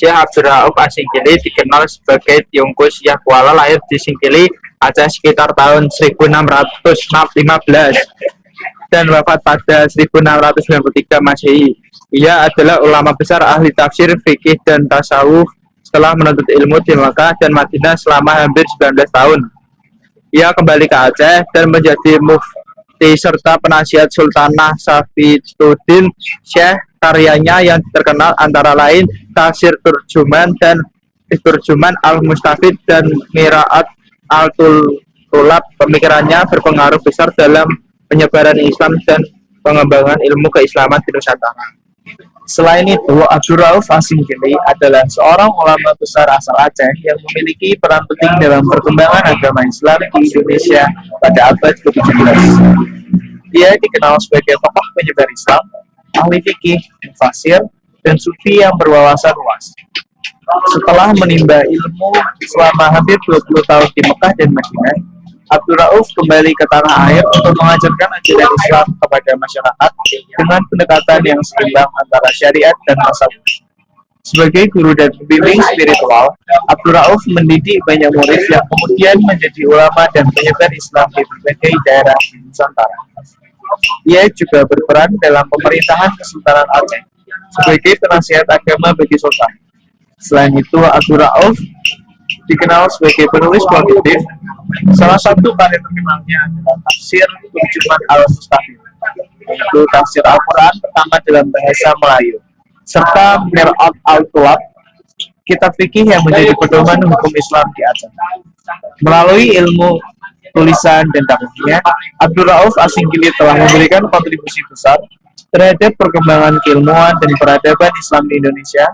Syekh Abdul Rauf Asingkili dikenal sebagai Tiongkok Syekh Kuala, lahir di Singkili, Aceh sekitar tahun 1615 dan wafat pada 1693 Masehi. Ia adalah ulama besar ahli tafsir, fikih, dan tasawuf setelah menuntut ilmu di Makkah dan Madinah selama hampir 19 tahun. Ia kembali ke Aceh dan menjadi mufti serta penasihat Sultanah Safituddin Syekh. Karyanya yang terkenal antara lain Tafsir Turjuman dan Turjuman Al-Mustafid dan Miraat Al-Tulab. Pemikirannya berpengaruh besar dalam penyebaran Islam dan pengembangan ilmu keislaman di Nusantara. Selain itu, Abdul Rauf Asingkili adalah seorang ulama besar asal Aceh yang memiliki peran penting dalam perkembangan agama Islam di Indonesia pada abad ke-17. Dia dikenal sebagai tokoh penyebar Islam, ahli fikih, mufasir, dan sufi yang berwawasan luas. Setelah menimba ilmu selama hampir 20 tahun di Mekah dan Madinah, Abdul Rauf kembali ke tanah air untuk mengajarkan ajaran Islam kepada masyarakat dengan pendekatan yang seimbang antara syariat dan tasawuf. Sebagai guru dan pembimbing spiritual, Abdul Rauf mendidik banyak murid yang kemudian menjadi ulama dan penyebar Islam di berbagai daerah di Nusantara. Ia juga berperan dalam pemerintahan Kesultanan Aceh sebagai penasihat agama bagi Sultan. Selain itu, Abdul Rauf dikenal sebagai penulis produktif. Salah satu karya terkenalnya adalah Tafsir Turjuman Al-Mustafid, yaitu tafsir Al-Quran pertama dalam bahasa Melayu, serta Miraat Al-Tulab, kitab fikih yang menjadi pedoman hukum Islam di Aceh. Melalui ilmu tulisan dan dakwahnya, Abdul Rauf Asingkili telah memberikan kontribusi besar terhadap perkembangan keilmuan dan peradaban Islam di Indonesia.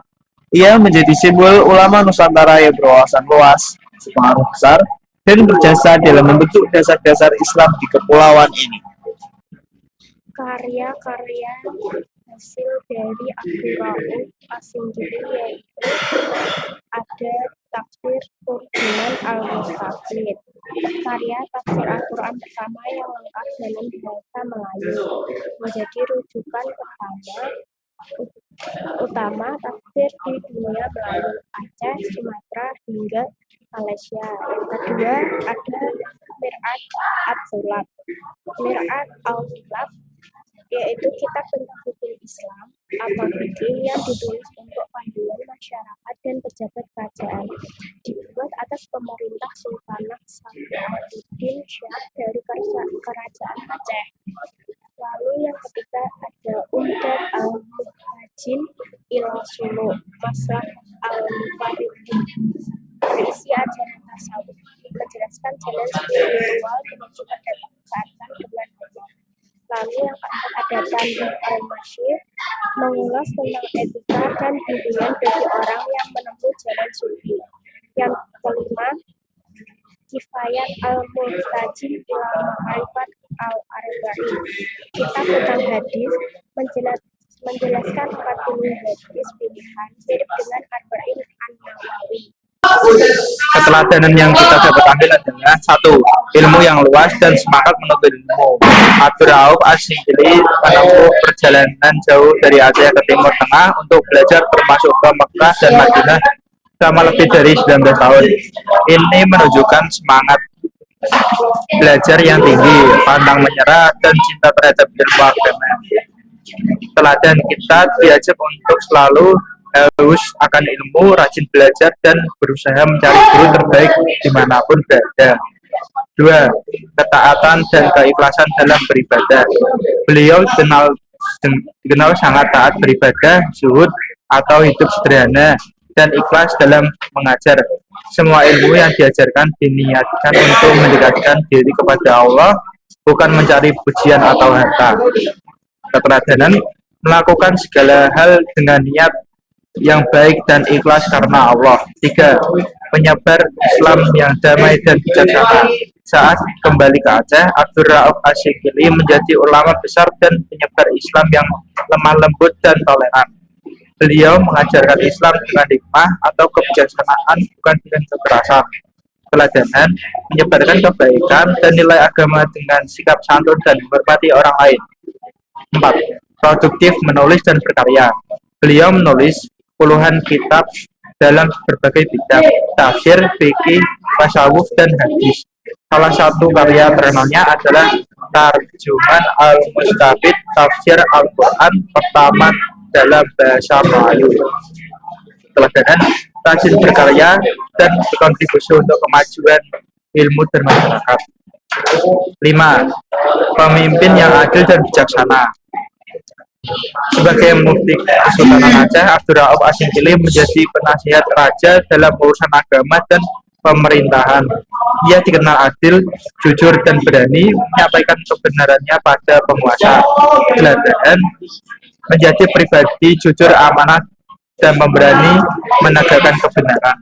Ia menjadi simbol ulama Nusantara yang berwawasan luas, berpengaruh besar, dan berjasa dalam membentuk dasar-dasar Islam di kepulauan ini. Karya-karya hasil dari Abdul Rauf Asingkili yaitu ada Tafsir Turjuman Al-Mustafid, karya tafsir Al-Quran pertama yang lengkap dalam bahasa Melayu, menjadi rujukan utama tafsir di dunia Melayu, Aceh, Sumatera, hingga Malaysia. Yang kedua ada Miraat Al-Tulab. Miraat Al-Tulab yaitu kitab tentang hukum Islam atau fikih yang ditulis untuk panduan masyarakat dan pejabat kerajaan, dibuat atas pemerintah Sultanah Safituddin Syekh dari kerajaan Aceh. Lalu yang ketiga ada Umdat Al-Muhajin ila Suluk Maslak Al-Mufaridin, berisi ajaran tasawuf, menjelaskan jalan spiritual menuju kedekatan dengan Allah. Lalu yang keempat ada Tanbih Al-Masyir, mengulas tentang etika dan bimbingan bagi orang yang menempuh jalan sufi. Yang kelima, Kifayat Al-Muhtajin ila Ma'rifat Al-Arba'in, kitab tentang hadis, menjelaskan 40 hadis pilihan mirip dengan Arba'in An-Nawawi. Keteladanan yang kita dapat ambil adalah: 1. Ilmu yang luas dan semangat menuntut ilmu. Abdul Rauf Asingkili menempuh perjalanan jauh dari Aceh ke Timur Tengah untuk belajar, termasuk ke Mekah dan Madinah selama lebih dari 19 tahun. Ini menunjukkan semangat belajar yang tinggi, pantang menyerah, dan cinta terhadap ilmu agama. Teladan kita diajak untuk selalu haus akan ilmu, rajin belajar, dan berusaha mencari guru terbaik dimanapun berada. 2. Ketaatan dan keikhlasan dalam beribadah. Beliau dikenal sangat taat beribadah, zuhud atau hidup sederhana, dan ikhlas dalam mengajar. Semua ilmu yang diajarkan diniatkan untuk mendekatkan diri kepada Allah, bukan mencari pujian atau harta. Keteladanan melakukan segala hal dengan niat yang baik dan ikhlas karena Allah. 3. Penyebar Islam yang damai dan bijaksana. Saat kembali ke Aceh, Abdul Rauf Asingkili menjadi ulama besar dan penyebar Islam yang lemah lembut dan toleran. Beliau mengajarkan Islam dengan hikmah atau kebijaksanaan, bukan dengan kekerasan. Teladanan menyebarkan kebaikan dan nilai agama dengan sikap santun dan menghormati orang lain. 4. Produktif menulis dan berkarya. Beliau menulis puluhan kitab dalam berbagai bidang tafsir, fikih, tasawuf, dan hadis. Salah satu karya terkenalnya adalah Tarjuman Al-Mustafid, tafsir Al-Quran pertama dalam bahasa Melayu. Teladan rajin berkarya dan berkontribusi untuk kemajuan ilmu dan masyarakat. 5. Pemimpin yang adil dan bijaksana. Sebagai mufti Kesultanan Aceh, Abdul Rauf Asingkili menjadi penasihat raja dalam urusan agama dan pemerintahan. Ia dikenal adil, jujur, dan berani menyampaikan kebenarannya pada penguasa. Teladan menjadi pribadi jujur, amanah, dan pemberani menegakkan kebenaran.